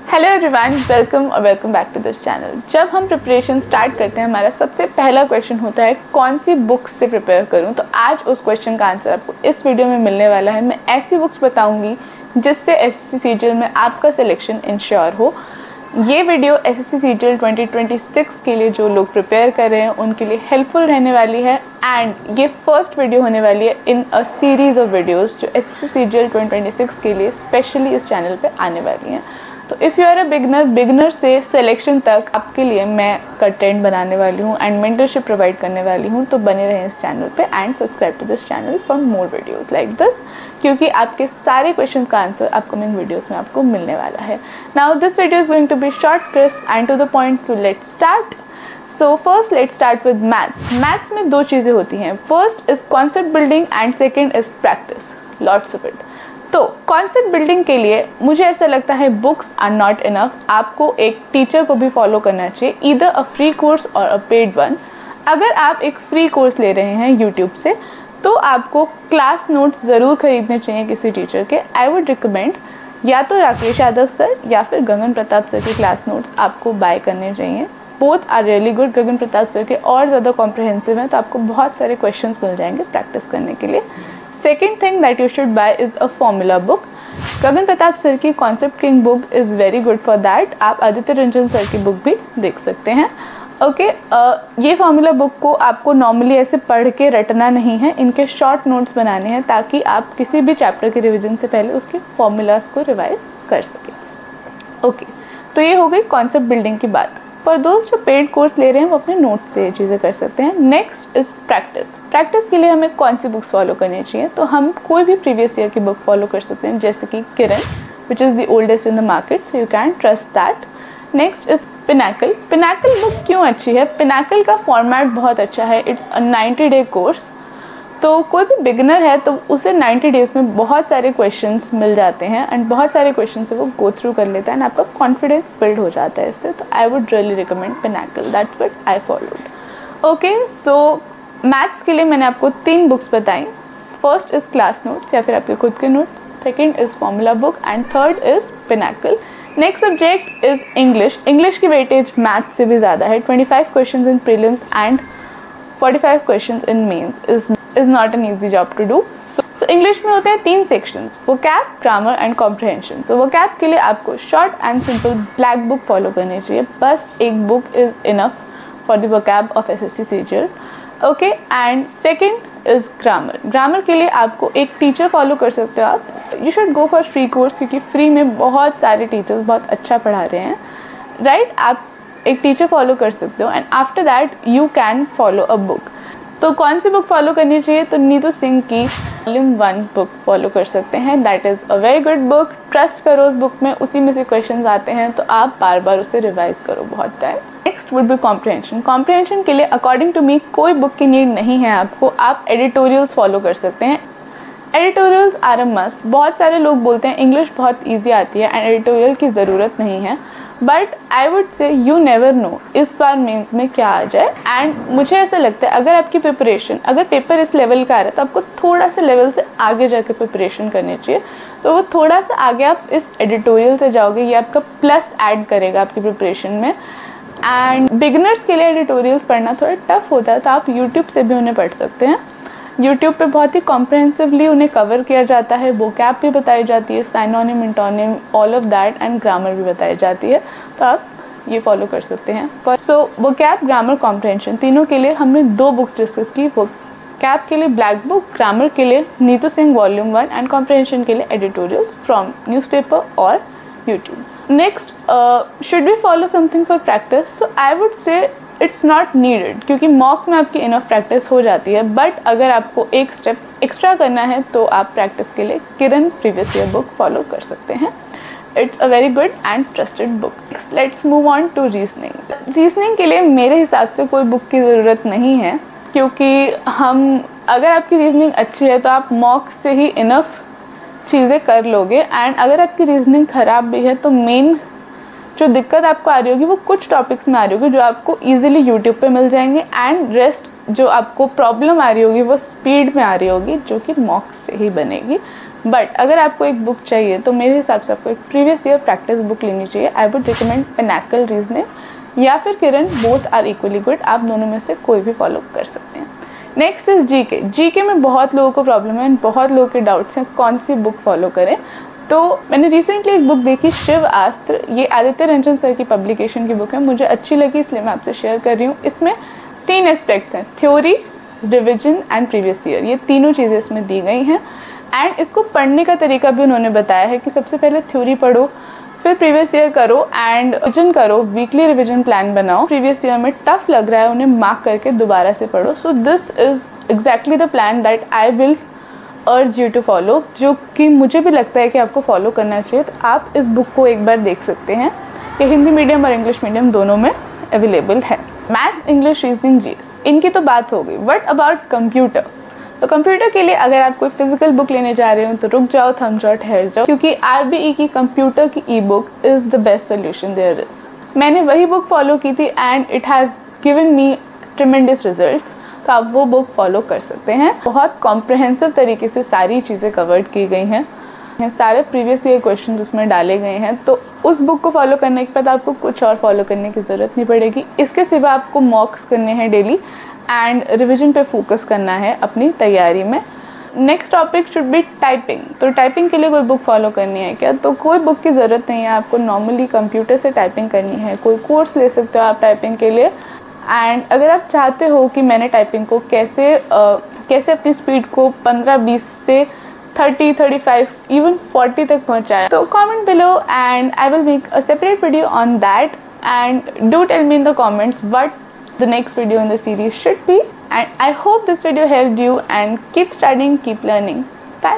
Hello everyone, welcome back to this channel. जब हम preparation start करते हैं हमारा सबसे पहला क्वेश्चन होता है कौन सी बुक्स से प्रिपेयर करूं। तो आज उस क्वेश्चन का आंसर आपको इस वीडियो में मिलने वाला है। मैं ऐसी बुक्स बताऊंगी जिससे एसएससी सीजीएल में आपका सिलेक्शन इंश्योर हो। ये वीडियो एसएससी सीजीएल 2026 के लिए जो लोग प्रिपेयर कर रहे हैं उनके लिए हेल्पफुल रहने वाली है एंड ये फर्स्ट वीडियो होने वाली है इन अ सीरीज़ ऑफ वीडियोज़ जो एसएससी सीजीएल 2026 के लिए स्पेशली इस चैनल पे आने वाली हैं। तो if you are a beginner से सिलेक्शन तक आपके लिए मैं कंटेंट बनाने वाली हूँ एंड मेंटरशिप प्रोवाइड करने वाली हूँ। तो बने रहें इस चैनल पे and subscribe to this channel for more videos like this, क्योंकि आपके सारे क्वेश्चन का आंसर अपकमिंग वीडियोस में आपको मिलने वाला है। Now this video is going to be short, crisp and to the point, so let's start. So first let's start with maths. Maths में दो चीज़ें होती हैं, first is concept building and second is practice, lots of it. तो concept building के लिए मुझे ऐसा लगता है बुक्स आर नॉट इनफ, आपको एक टीचर को भी फॉलो करना चाहिए, ईदर अ फ्री कोर्स और अ पेड वन। अगर आप एक फ्री कोर्स ले रहे हैं यूट्यूब से तो आपको क्लास नोट्स ज़रूर खरीदने चाहिए किसी टीचर के। आई वुड रिकमेंड या तो राकेश यादव सर या फिर गगन प्रताप सर के क्लास नोट्स आपको बाय करने चाहिए। Both are really good. Gagan Pratap sir के और ज़्यादा कॉम्प्रहेंसिव हैं, तो आपको बहुत सारे क्वेश्चंस मिल जाएंगे प्रैक्टिस करने के लिए। Second thing that you should buy is a formula book. Gagan Pratap sir की concept king book is very good for that. आप आदित्य रंजन सर की बुक भी देख सकते हैं। ओके, ये फॉर्मूला बुक को आपको नॉर्मली ऐसे पढ़ के रटना नहीं है, इनके शॉर्ट नोट्स बनाने हैं ताकि आप किसी भी चैप्टर के रिवीजन से पहले उसके फॉर्मूलाज को रिवाइज कर सकें। ओके, तो ये हो गई कॉन्सेप्ट बिल्डिंग की बात। पर दोस्त जो पेड कोर्स ले रहे हैं वो अपने नोट्स से ये चीज़ें कर सकते हैं। Next is practice. प्रैक्टिस के लिए हमें कौन सी बुक्स फॉलो करनी चाहिए? तो हम कोई भी प्रीवियस ईयर की बुक फॉलो कर सकते हैं, जैसे कि Kiran which is the oldest in the market, so you can trust that. Next is pinnacle. Pinnacle book क्यों अच्छी है? पिनाकल का फॉर्मेट बहुत अच्छा है, इट्स अ 90 डे कोर्स। तो कोई भी बिगिनर है तो उसे 90 डेज़ में बहुत सारे क्वेश्चंस मिल जाते हैं एंड बहुत सारे क्वेश्चन से वो गो थ्रू कर लेता है एंड आपका कॉन्फिडेंस बिल्ड हो जाता है इससे। तो I would really recommend Pinnacle, that's what I followed. Okay, so maths के लिए मैंने आपको 3 बुक्स बताई। फर्स्ट इज़ क्लास नोट्स या फिर आपके खुद के notes, second is formula book and third is Pinnacle. Next subject is English. English की वेटेज मैथ्स से भी ज़्यादा है। 25 question in prelims and 45 question in mains is not an easy job to do. So English में होते हैं 3 sections, vocab, grammar and comprehension. So vocab के लिए आपको short and simple black book follow करनी चाहिए। बस एक book is enough for the vocab of SSC CGL. Okay, and second is grammar. Grammar के लिए आपको एक teacher follow कर सकते हो आप। You should go for free course क्योंकि free में बहुत सारे teachers बहुत अच्छा पढ़ा रहे हैं, right? आप एक teacher follow कर सकते हो and after that you can follow a book. तो कौन सी बुक फॉलो करनी चाहिए? तो नीतू सिंह की वॉल्यूम 1 बुक फॉलो कर सकते हैं। That is a very good book. Trust करो उस बुक में, उसी में से क्वेश्चंस आते हैं तो आप बार बार उसे रिवाइज करो बहुत time. Next would be comprehension. Comprehension के लिए अकॉर्डिंग टू मी कोई बुक की नीड नहीं है आपको, आप एडिटोरियल्स फॉलो कर सकते हैं। Editorials are a must. बहुत सारे लोग बोलते हैं इंग्लिश बहुत ईजी आती है एंड एडिटोरियल की ज़रूरत नहीं है, बट आई वुड से यू नेवर नो इस बार मेंस में क्या आ जाए। एंड मुझे ऐसा लगता है अगर आपकी प्रिपरेशन, अगर पेपर इस लेवल का आ रहा है तो आपको थोड़ा सा लेवल से आगे जाकर प्रिपरेशन करनी चाहिए। तो वो थोड़ा सा आगे आप इस एडिटोरियल से जाओगे, ये आपका प्लस ऐड करेगा आपकी प्रिपरेशन में। एंड बिगिनर्स के लिए एडिटोरियल्स पढ़ना थोड़ा टफ होता है तो आप यूट्यूब से भी उन्हें पढ़ सकते हैं। यूट्यूब पे बहुत ही कॉम्प्रहेंसिवली उन्हें कवर किया जाता है, वोकैब भी बताई जाती है, synonym, antonym, all of that and grammar भी बताई जाती है, तो आप ये फॉलो कर सकते हैं। सो वोकैब, ग्रामर, कॉम्प्रहेंशन तीनों के लिए हमने 2 बुक्स डिस्कस की। वोकैब के लिए ब्लैक बुक, ग्रामर के लिए Neetu Singh volume 1 and comprehension के लिए एडिटोरियल्स फ्रॉम न्यूज़पेपर और YouTube. Next, should we follow something for practice? So I would say it's not needed क्योंकि मॉक में आपकी इनफ प्रैक्टिस हो जाती है, बट अगर आपको एक स्टेप एक्स्ट्रा करना है तो आप प्रैक्टिस के लिए Kiran previous year book follow कर सकते हैं। It's a very good and trusted book. Let's move on to reasoning. Reasoning के लिए मेरे हिसाब से कोई बुक की ज़रूरत नहीं है, क्योंकि अगर आपकी रीजनिंग अच्छी है तो आप मॉक से ही इनफ चीज़ें कर लोगे। एंड अगर आपकी रीजनिंग ख़राब भी है तो मेन जो दिक्कत आपको आ रही होगी वो कुछ टॉपिक्स में आ रही होगी जो आपको इजीली यूट्यूब पे मिल जाएंगे एंड रेस्ट जो आपको प्रॉब्लम आ रही होगी वो स्पीड में आ रही होगी जो कि मॉक से ही बनेगी। बट अगर आपको एक बुक चाहिए तो मेरे हिसाब से आपको एक प्रीवियस ईयर प्रैक्टिस बुक लेनी चाहिए। I would recommend Pinnacle reasoning या फिर किरण, बोथ आर इक्वली गुड। आप दोनों में से कोई भी फॉलो कर सकते हैं। Next is GK. जीके में बहुत लोगों को प्रॉब्लम है, बहुत लोगों के डाउट्स हैं कौन सी बुक फॉलो करें। तो मैंने रिसेंटली एक बुक देखी, शिव अस्त्र। ये आदित्य रंजन सर की पब्लिकेशन की बुक है, मुझे अच्छी लगी इसलिए मैं आपसे शेयर कर रही हूँ। इसमें 3 एस्पेक्ट्स हैं, theory, revision and previous year. ये तीनों चीज़ें इसमें दी गई हैं। एंड इसको पढ़ने का तरीका भी उन्होंने बताया है कि सबसे पहले थ्योरी पढ़ो, फिर प्रीवियस ईयर करो एंड रिविजन करो, वीकली रिविजन प्लान बनाओ। प्रीवियस ईयर में टफ लग रहा है उन्हें मार्क करके दोबारा से पढ़ो। So this is exactly the plan that I will urge you to follow, जो कि मुझे भी लगता है कि आपको फॉलो करना चाहिए। तो आप इस बुक को एक बार देख सकते हैं। ये हिंदी मीडियम और इंग्लिश मीडियम दोनों में अवेलेबल है। मैथ्स, इंग्लिश, रीजनिंग, जीएस, इनकी तो बात हो गई। What about computer? तो कंप्यूटर के लिए अगर आप कोई फिजिकल बुक लेने जा रहे हो तो रुक जाओ, थम जाओ, ठहर जाओ, क्योंकि आरबीई की कंप्यूटर की e book is the best solution there is. मैंने वही बुक फॉलो की थी and it has given me tremendous results. तो आप वो बुक फॉलो कर सकते हैं। बहुत कॉम्प्रहेंसिव तरीके से सारी चीज़ें कवर्ड की गई हैं, सारे प्रीवियस ईयर क्वेश्चन उसमें डाले गए हैं। तो उस बुक को फॉलो करने के बाद आपको कुछ और फॉलो करने की ज़रूरत नहीं पड़ेगी। इसके सिवा आपको मॉक्स करने हैं डेली एंड रिविजन पे फोकस करना है अपनी तैयारी में। Next topic should be typing. तो टाइपिंग के लिए कोई बुक फॉलो करनी है क्या? तो कोई बुक की ज़रूरत नहीं है, आपको नॉर्मली कंप्यूटर से टाइपिंग करनी है। कोई कोर्स ले सकते हो आप टाइपिंग के लिए। एंड अगर आप चाहते हो कि मैंने टाइपिंग को कैसे अपनी स्पीड को 15-20 से 30, 35, इवन 40 तक पहुंचाया, तो comment below and I will make a separate video on that. And do tell me in the comments what the next video in the series should be. And I hope this video helped you, and keep studying, keep learning. Bye.